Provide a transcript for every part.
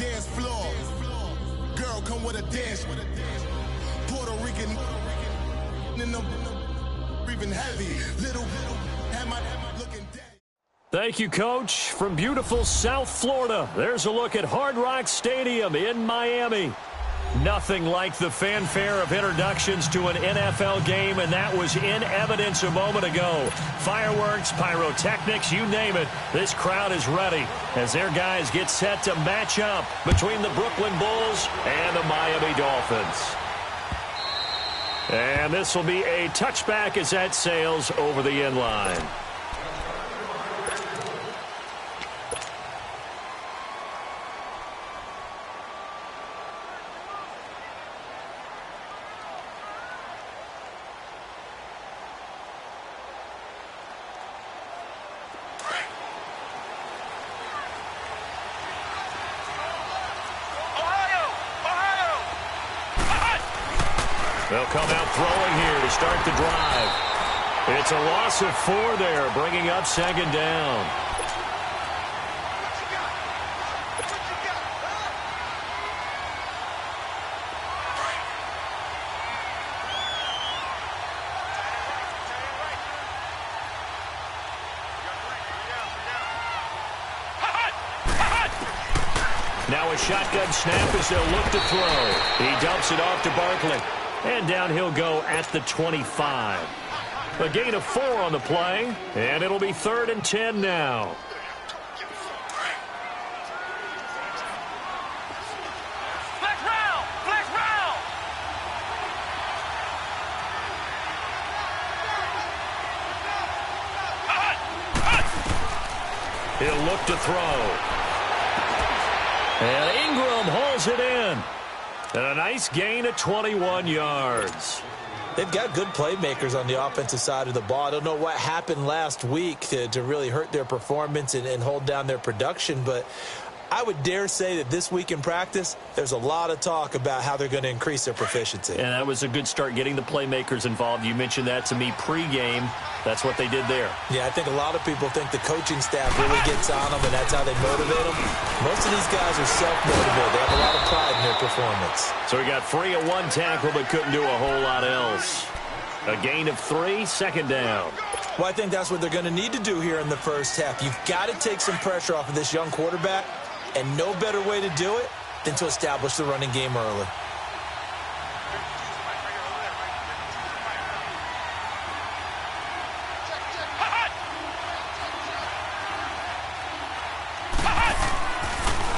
dance floor. Girl, come with a dance. Puerto Rican in the breathing heavy. Little had my looking dead. Thank you, Coach. From beautiful South Florida, there's a look at Hard Rock Stadium in Miami. Nothing like the fanfare of introductions to an NFL game, and that was in evidence a moment ago. Fireworks, pyrotechnics, you name it. This crowd is ready as their guys get set to match up between the Brooklyn Bulls and the Miami Dolphins. And this will be a touchback as that sails over the end line. They'll come out throwing here to start the drive. It's a loss of 4 there, bringing up second down. Now a shotgun snap as they'll look to throw. He dumps it off to Barkley. And down he'll go at the 25. A gain of 4 on the play, and it'll be 3rd and 10 now. Flex round! Flex round! He'll look to throw. And Ingram hauls it in. And a nice gain of 21 yards. They've got good playmakers on the offensive side of the ball. I don't know what happened last week to really hurt their performance and hold down their production, but I would dare say that this week in practice, there's a lot of talk about how they're going to increase their proficiency. And that was a good start, getting the playmakers involved. You mentioned that to me pregame. That's what they did there. Yeah, I think a lot of people think the coaching staff really gets on them, and that's how they motivate them. Most of these guys are self-motivated. They have a lot of pride in their performance. So he got free of 1 tackle, but couldn't do a whole lot else. A gain of 3, second down. Well, I think that's what they're going to need to do here in the first half. You've got to take some pressure off of this young quarterback. And no better way to do it than to establish the running game early.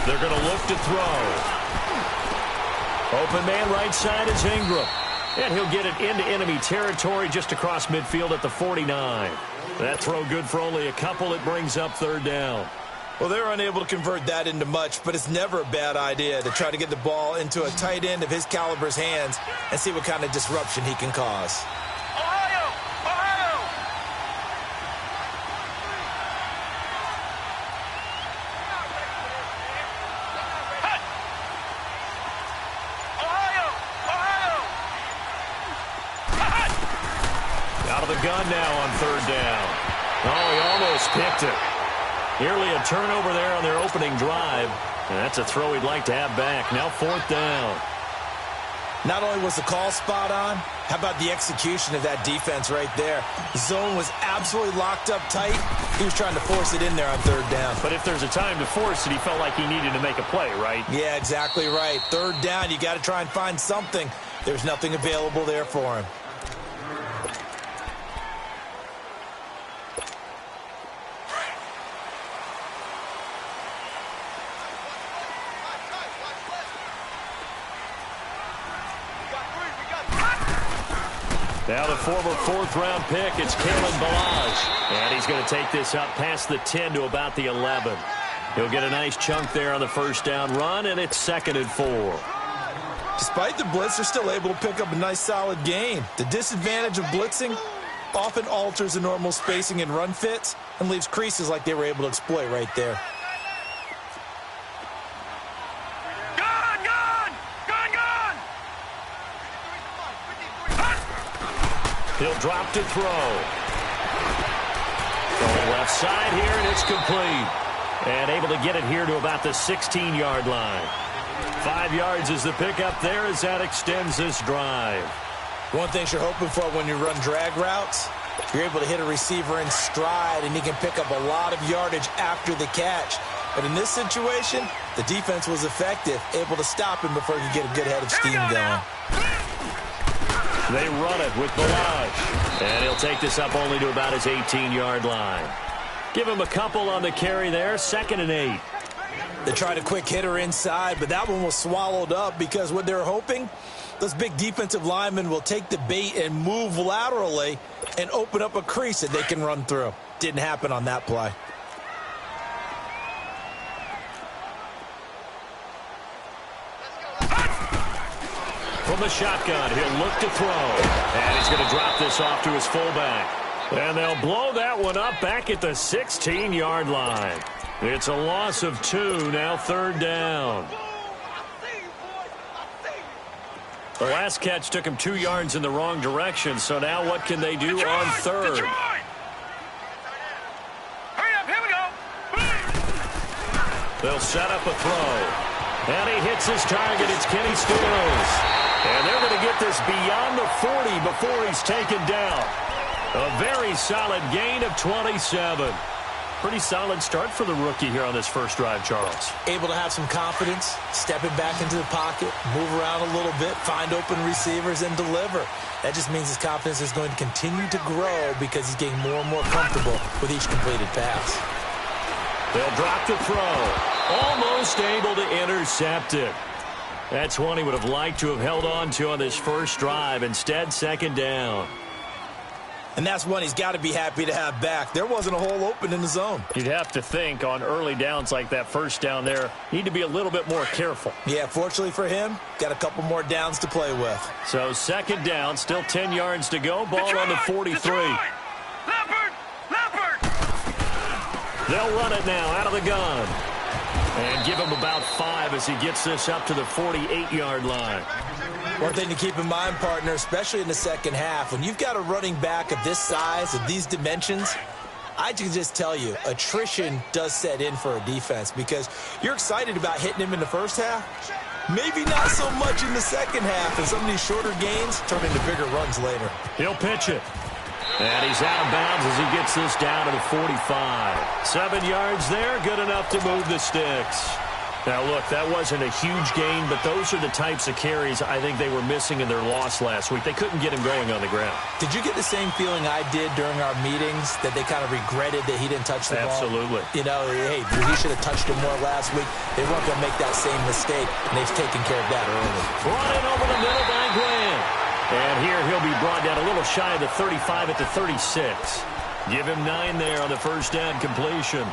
They're going to look to throw. Open man right side is Ingram. And he'll get it into enemy territory just across midfield at the 49. That throw good for only a couple. It brings up 3rd down. Well, they were unable to convert that into much, but it's never a bad idea to try to get the ball into a tight end of his caliber's hands and see what kind of disruption he can cause. Ohio! Ohio! Ohio! Ohio! Out of the gun now on 3rd down. Oh, he almost picked it. Nearly a turnover there on their opening drive. And that's a throw he'd like to have back. Now 4th down. Not only was the call spot on, how about the execution of that defense right there? The zone was absolutely locked up tight. He was trying to force it in there on 3rd down. But if there's a time to force it, he felt like he needed to make a play, right? Yeah, exactly right. 3rd down, you got to try and find something. There's nothing available there for him. Now the former 4th-round pick, it's Kalen Balaj. And he's going to take this up past the 10 to about the 11. He'll get a nice chunk there on the 1st down run, and it's 2nd and 4. Despite the blitz, they're still able to pick up a nice, solid gain. The disadvantage of blitzing often alters the normal spacing and run fits and leaves creases like they were able to exploit right there. He'll drop to throw. Going left side here, and it's complete. And able to get it here to about the 16-yard line. 5 yards is the pickup there as that extends this drive. One thing you're hoping for when you run drag routes, you're able to hit a receiver in stride, and he can pick up a lot of yardage after the catch. But in this situation, the defense was effective, able to stop him before he could get a good head of steam going. They run it with Balaj. And he'll take this up only to about his 18-yard line. Give him a couple on the carry there, 2nd and 8. They tried a quick hitter inside, but that one was swallowed up because what they're hoping, those big defensive linemen will take the bait and move laterally and open up a crease that they can run through. Didn't happen on that play. From the shotgun, he'll look to throw. And he's going to drop this off to his fullback. And they'll blow that one up back at the 16-yard line. It's a loss of 2, now 3rd down. The last catch took him 2 yards in the wrong direction, so now what can they do on 3rd? Hurry up, here we go. They'll set up a throw. And he hits his target. It's Kenny Stills. And they're going to get this beyond the 40 before he's taken down. A very solid gain of 27. Pretty solid start for the rookie here on this first drive, Charles. Able to have some confidence, stepping back into the pocket, move around a little bit, find open receivers, and deliver. That just means his confidence is going to continue to grow because he's getting more and more comfortable with each completed pass. They'll drop the throw. Almost able to intercept it. That's one he would have liked to have held on to on this first drive. Instead, 2nd down. And that's one he's got to be happy to have back. There wasn't a hole open in the zone. You'd have to think on early downs like that first down there, need to be a little bit more careful. Yeah, fortunately for him, got a couple more downs to play with. So 2nd down, still 10 yards to go. Ball on the 43. Leopard! They'll run it now out of the gun. And give him about 5 as he gets this up to the 48-yard line. One thing to keep in mind, partner, especially in the second half, when you've got a running back of this size, of these dimensions, I can just tell you, attrition does set in for a defense because you're excited about hitting him in the first half. Maybe not so much in the second half, and some of these shorter gains turn into bigger runs later. He'll pitch it. And he's out of bounds as he gets this down to the 45. 7 yards there, good enough to move the sticks. Now, look, that wasn't a huge gain, but those are the types of carries I think they were missing in their loss last week. They couldn't get him going on the ground. Did you get the same feeling I did during our meetings, that they kind of regretted that he didn't touch the ball? Absolutely. You know, hey, he should have touched him more last week. They weren't going to make that same mistake, and they've taken care of that early. Brought in over the middle by Grant. And here he'll be brought down a little shy of the 35 at the 36. Give him 9 there on the first down completion.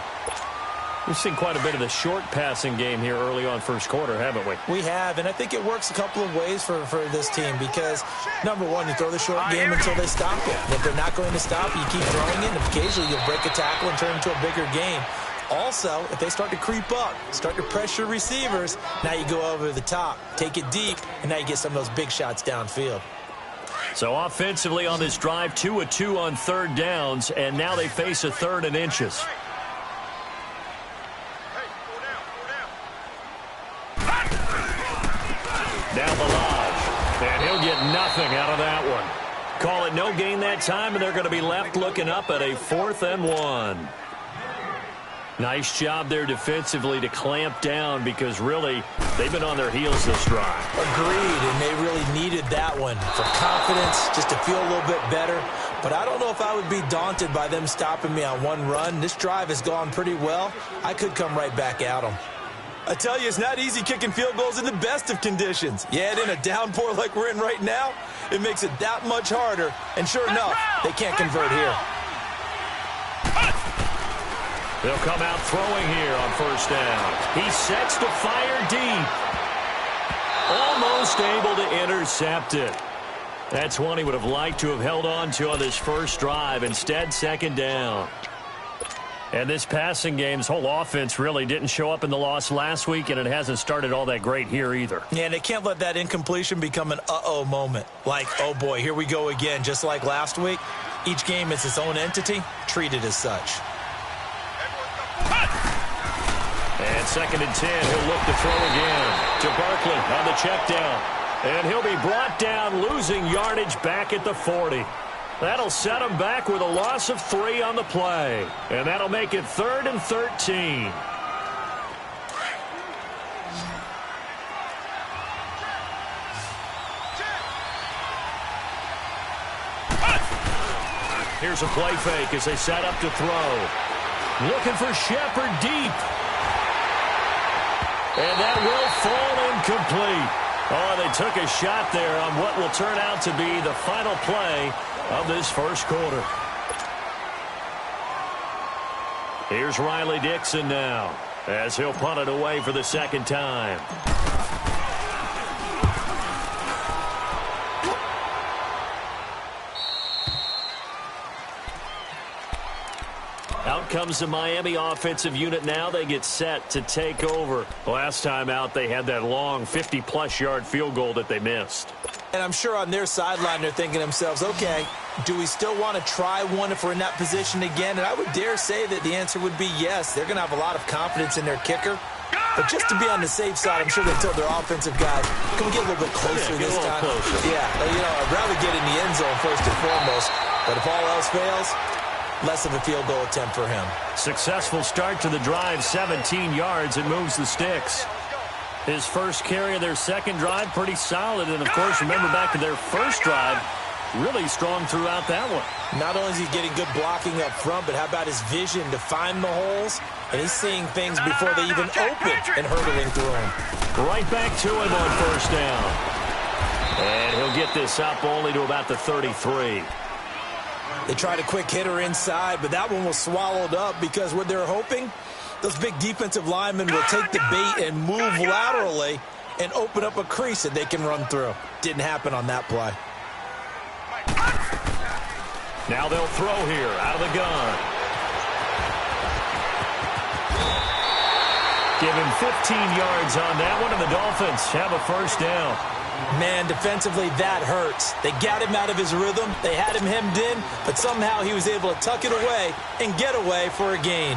We've seen quite a bit of the short passing game here early on first quarter, haven't we? We have, and I think it works a couple of ways for this team because, number one, you throw the short game until they stop it. And if they're not going to stop, you keep throwing it, and occasionally you'll break a tackle and turn into a bigger game. Also, if they start to creep up, start to pressure receivers, now you go over the top, take it deep, and now you get some of those big shots downfield. So offensively on this drive, 2 of 2 on 3rd downs, and now they face a 3rd and inches. Now Balaj, and he'll get nothing out of that one. Call it no gain that time, and they're going to be left looking up at a 4th and 1. Nice job there defensively to clamp down because really they've been on their heels this drive. Agreed, and they really needed that one for confidence, just to feel a little bit better. But I don't know if I would be daunted by them stopping me on one run. This drive has gone pretty well. I could come right back at them. I tell you, it's not easy kicking field goals in the best of conditions. Yet in a downpour like we're in right now, it makes it that much harder. And sure enough, they can't convert here. They'll come out throwing here on first down. He sets to fire deep. Almost able to intercept it. That's one he would have liked to have held on to on this first drive. Instead, 2nd down. And this passing game's whole offense really didn't show up in the loss last week, and it hasn't started all that great here either. Yeah, and they can't let that incompletion become an uh-oh moment. Like, oh boy, here we go again. Just like last week, each game is its own entity, treated as such. 2nd and 10. He'll look to throw again to Barkley on the check down. And he'll be brought down, losing yardage back at the 40. That'll set him back with a loss of 3 on the play. And that'll make it 3rd and 13. Here's a play fake as they set up to throw. Looking for Shepard deep. And that will fall incomplete. Oh, they took a shot there on what will turn out to be the final play of this first quarter. Here's Riley Dixon now as he'll punt it away for the 2nd time. Out comes the Miami offensive unit now. They get set to take over. Last time out, they had that long 50-plus yard field goal that they missed. And I'm sure on their sideline they're thinking to themselves, okay, do we still want to try one if we're in that position again? And I would dare say that the answer would be yes. They're going to have a lot of confidence in their kicker. But just to be on the safe side, I'm sure they told their offensive guys, can we get a little bit closer this time? Yeah, I'd rather get in the end zone first and foremost. But if all else fails, less of a field goal attempt for him. Successful start to the drive, 17 yards, and moves the sticks. His first carry of their second drive, pretty solid. And, of course, remember back to their first drive, really strong throughout that one. Not only is he getting good blocking up front, but how about his vision to find the holes? And he's seeing things before they even open and hurtling through them. Right back to him on first down. And he'll get this up only to about the 33. They tried a quick hitter inside, but that one was swallowed up because what they're hoping, those big defensive linemen will take the bait and move laterally and open up a crease that they can run through. Didn't happen on that play. Now they'll throw here out of the gun. Give him 15 yards on that one, and the Dolphins have a first down. Man, defensively, that hurts. They got him out of his rhythm. They had him hemmed in, but somehow he was able to tuck it away and get away for a gain.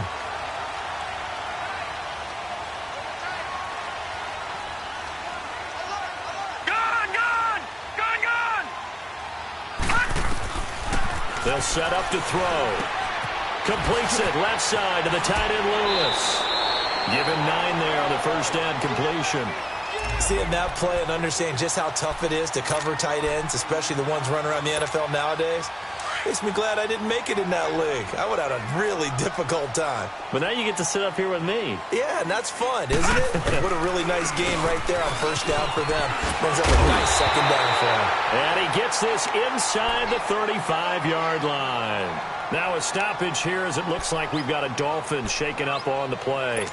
They'll set up to throw. Completes it left side to the tight end Lewis. Give him 9 there on the first down completion. Seeing that play and understanding just how tough it is to cover tight ends, especially the ones running around the NFL nowadays, makes me glad I didn't make it in that league. I would have had a really difficult time. But now you get to sit up here with me. Yeah, and that's fun, isn't it? What a really nice game right there on first down for them. Brings up a nice second down for him. And he gets this inside the 35-yard line. Now a stoppage here as it looks like we've got a Dolphin shaken up on the play.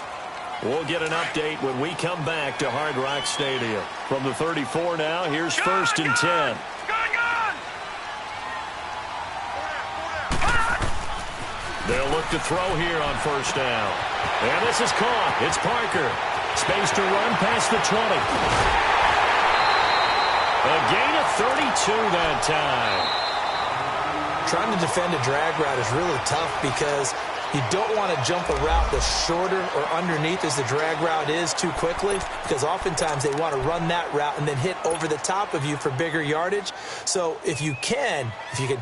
We'll get an update when we come back to Hard Rock Stadium. From the 34 now, here's 1st and 10. They'll look to throw here on first down. And this is caught. It's Parker. Space to run past the 20. A gain of 32 that time. Trying to defend a drag route is really tough because you don't want to jump a route that's shorter or underneath as the drag route is too quickly, because oftentimes they want to run that route and then hit over the top of you for bigger yardage. So if you can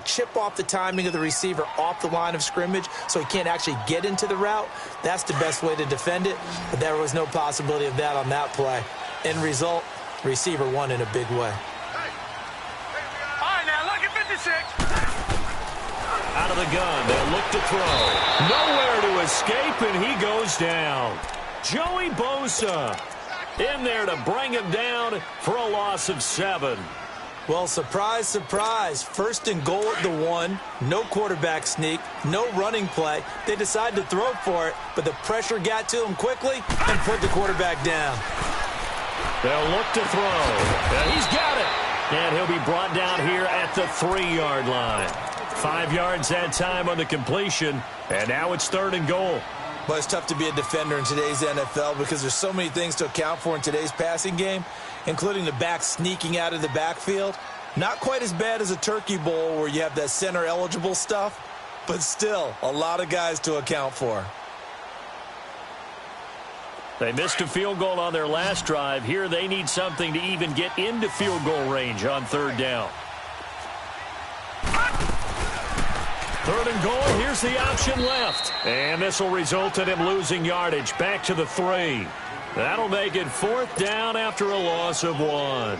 chip off the timing of the receiver off the line of scrimmage so he can't actually get into the route, that's the best way to defend it. But there was no possibility of that on that play. End result, receiver won in a big way. All right, now look at 56. Out of the gun, they'll look to throw. Nowhere to escape, and he goes down. Joey Bosa in there to bring him down for a loss of 7. Well, surprise, surprise. 1st and goal at the 1. No quarterback sneak. No running play. They decide to throw for it, but the pressure got to him quickly and put the quarterback down. They'll look to throw. And he's got it. And he'll be brought down here at the 3-yard line. 5 yards that time on the completion, and now it's 3rd and goal. Well, it's tough to be a defender in today's NFL because there's so many things to account for in today's passing game, including the back sneaking out of the backfield. Not quite as bad as a turkey bowl where you have that center-eligible stuff, but still a lot of guys to account for. They missed a field goal on their last drive. Here they need something to even get into field goal range on third down. Third and goal. Here's the option left. And this will result in him losing yardage. Back to the 3. That'll make it fourth down after a loss of 1.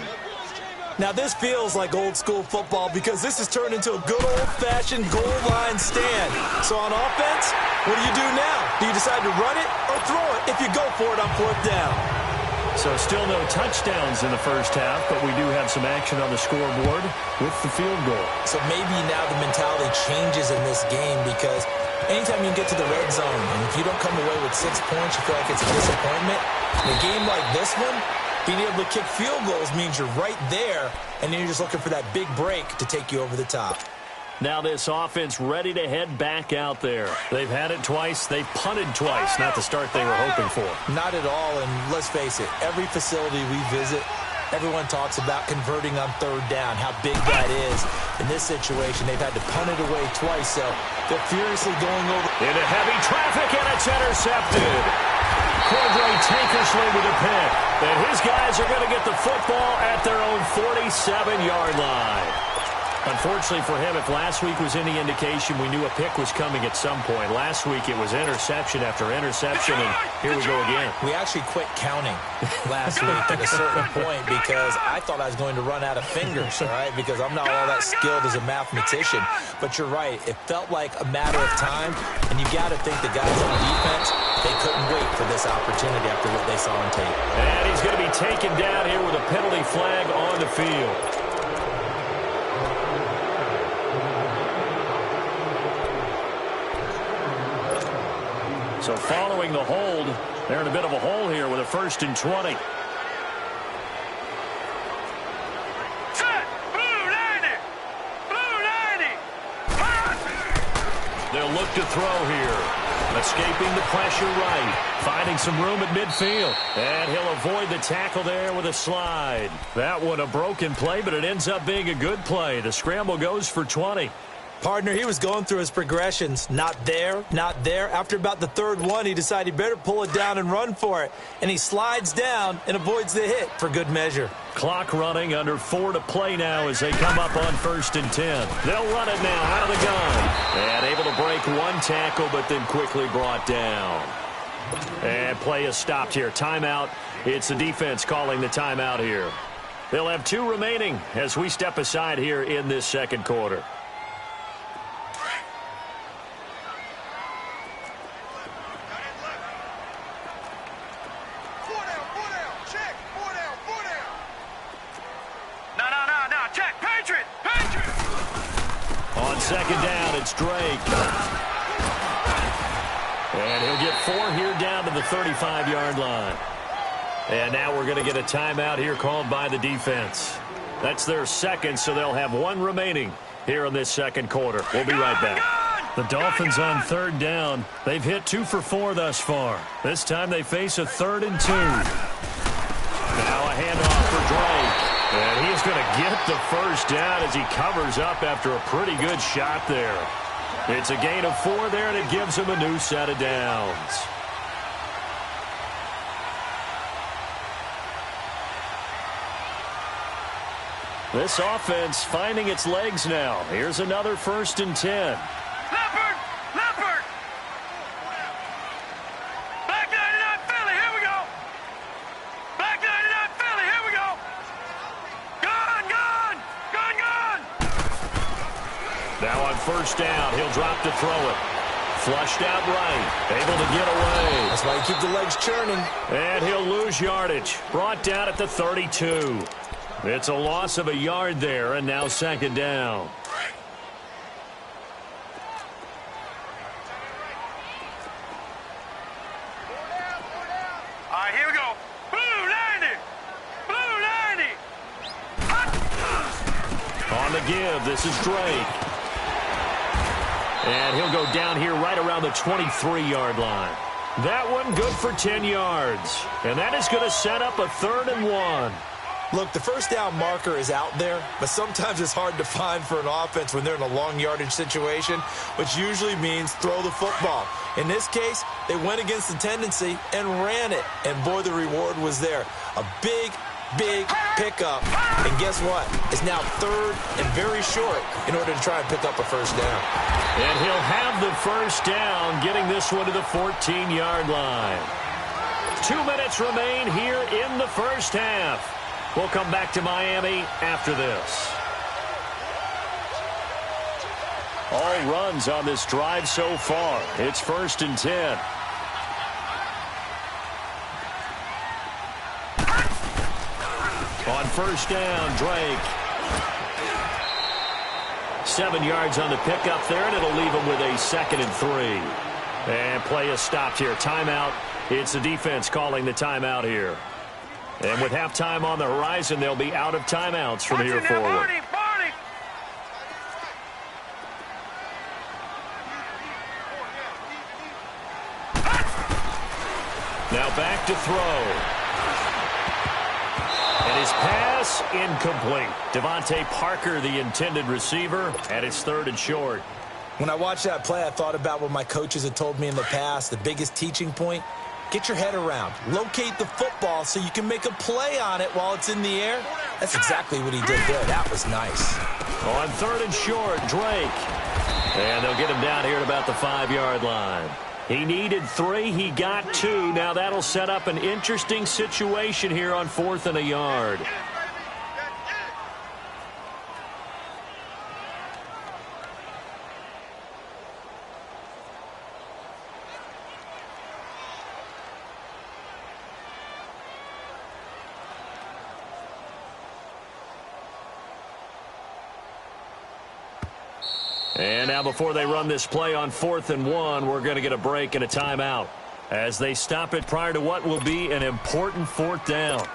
Now, this feels like old-school football because this has turned into a good old-fashioned goal line stand. So on offense, what do you do now? Do you decide to run it or throw it if you go for it on fourth down? So still no touchdowns in the first half, but we do have some action on the scoreboard with the field goal. So maybe now the mentality changes in this game because anytime you get to the red zone and if you don't come away with 6 points, you feel like it's a disappointment. In a game like this one, being able to kick field goals means you're right there, and then you're just looking for that big break to take you over the top. Now this offense ready to head back out there. They've had it twice. They've punted twice. Not the start they were hoping for. Not at all, and let's face it, every facility we visit, everyone talks about converting on third down, how big that is. In this situation, they've had to punt it away twice, so they're furiously going over. Into heavy traffic, and it's intercepted. Cordray Tankersley with a pick. And his guys are going to get the football at their own 47-yard line. Unfortunately for him, if last week was any indication, we knew a pick was coming at some point. Last week it was interception after interception, and here we go again. We actually quit counting last week at a certain point because I thought I was going to run out of fingers, all right, because I'm not all that skilled as a mathematician. But you're right. It felt like a matter of time, and you got to think the guys on defense, they couldn't wait for this opportunity after what they saw on tape. And he's going to be taken down here with a penalty flag on the field. So following the hold, they're in a bit of a hole here with a 1st and 20. Set! Blue 90! Blue 90! They'll look to throw here. Escaping the pressure right. Finding some room at midfield. And he'll avoid the tackle there with a slide. That one a broken play, but it ends up being a good play. The scramble goes for 20. Partner, he was going through his progressions. Not there, not there. After about the third one, he decided he better pull it down and run for it. And he slides down and avoids the hit for good measure. Clock running, under 4 to play now as they come up on 1st and 10. They'll run it now out of the gun. And able to break one tackle, but then quickly brought down. And play is stopped here. Timeout. It's the defense calling the timeout here. They'll have 2 remaining as we step aside here in this second quarter. Second down, it's Drake. And he'll get 4 here down to the 35-yard line. And now we're going to get a timeout here called by the defense. That's their second, so they'll have 1 remaining here in this second quarter. We'll be right back. The Dolphins on third down. They've hit 2 for 4 thus far. This time they face a 3rd and 2. Now a handoff for Drake. And he's going to get the first down as he covers up after a pretty good shot there. It's a gain of 4 there, and it gives him a new set of downs. This offense finding its legs now. Here's another 1st and 10. First down, he'll drop to throw it. Flushed out right, able to get away. That's why you keep the legs churning. And he'll lose yardage. Brought down at the 32. It's a loss of a yard there, and now second down. All right, here we go. Blue 90! Blue 90! On the give, this is Drake. And he'll go down here right around the 23-yard line. That one good for 10 yards. And that is going to set up a 3rd and 1. Look, the first down marker is out there, but sometimes it's hard to find for an offense when they're in a long yardage situation, which usually means throw the football. In this case, they went against the tendency and ran it, and boy, the reward was there. A big pickup, and guess what? It's now third and very short in order to try and pick up a first down. And he'll have the first down, getting this one to the 14-yard line. 2 minutes remain here in the first half. We'll come back to Miami after this. All runs on this drive so far. It's 1st and 10. On first down, Drake. 7 yards on the pickup there, and it'll leave him with a 2nd and 3. And play is stopped here. Timeout. It's the defense calling the timeout here. And with halftime on the horizon, they'll be out of timeouts from here forward. Now back to throw. And his pass incomplete. Devontae Parker, the intended receiver, and it's 3rd and short. When I watched that play, I thought about what my coaches had told me in the past. The biggest teaching point, get your head around. Locate the football so you can make a play on it while it's in the air. That's exactly what he did there. That was nice. On 3rd and short, Drake. And they'll get him down here at about the 5-yard line. He needed 3. He got 2. Now that'll set up an interesting situation here on 4th and a yard. And now before they run this play on 4th and 1, we're going to get a break and a timeout as they stop it prior to what will be an important 4th down.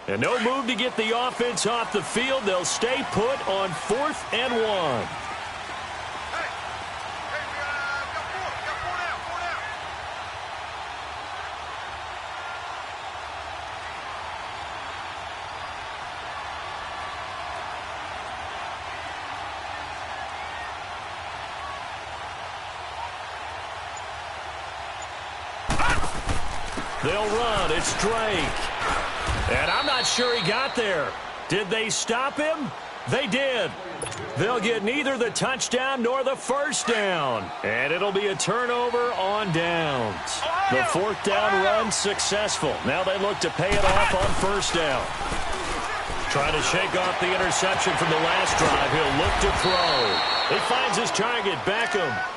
And no move to get the offense off the field. They'll stay put on 4th and 1. They'll run. It's Drake. And I'm not sure he got there. Did they stop him? They did. They'll get neither the touchdown nor the first down. And it'll be a turnover on downs. The 4th down run successful. Now they look to pay it off on 1st down. Trying to shake off the interception from the last drive. He'll look to throw. He finds his target, Beckham.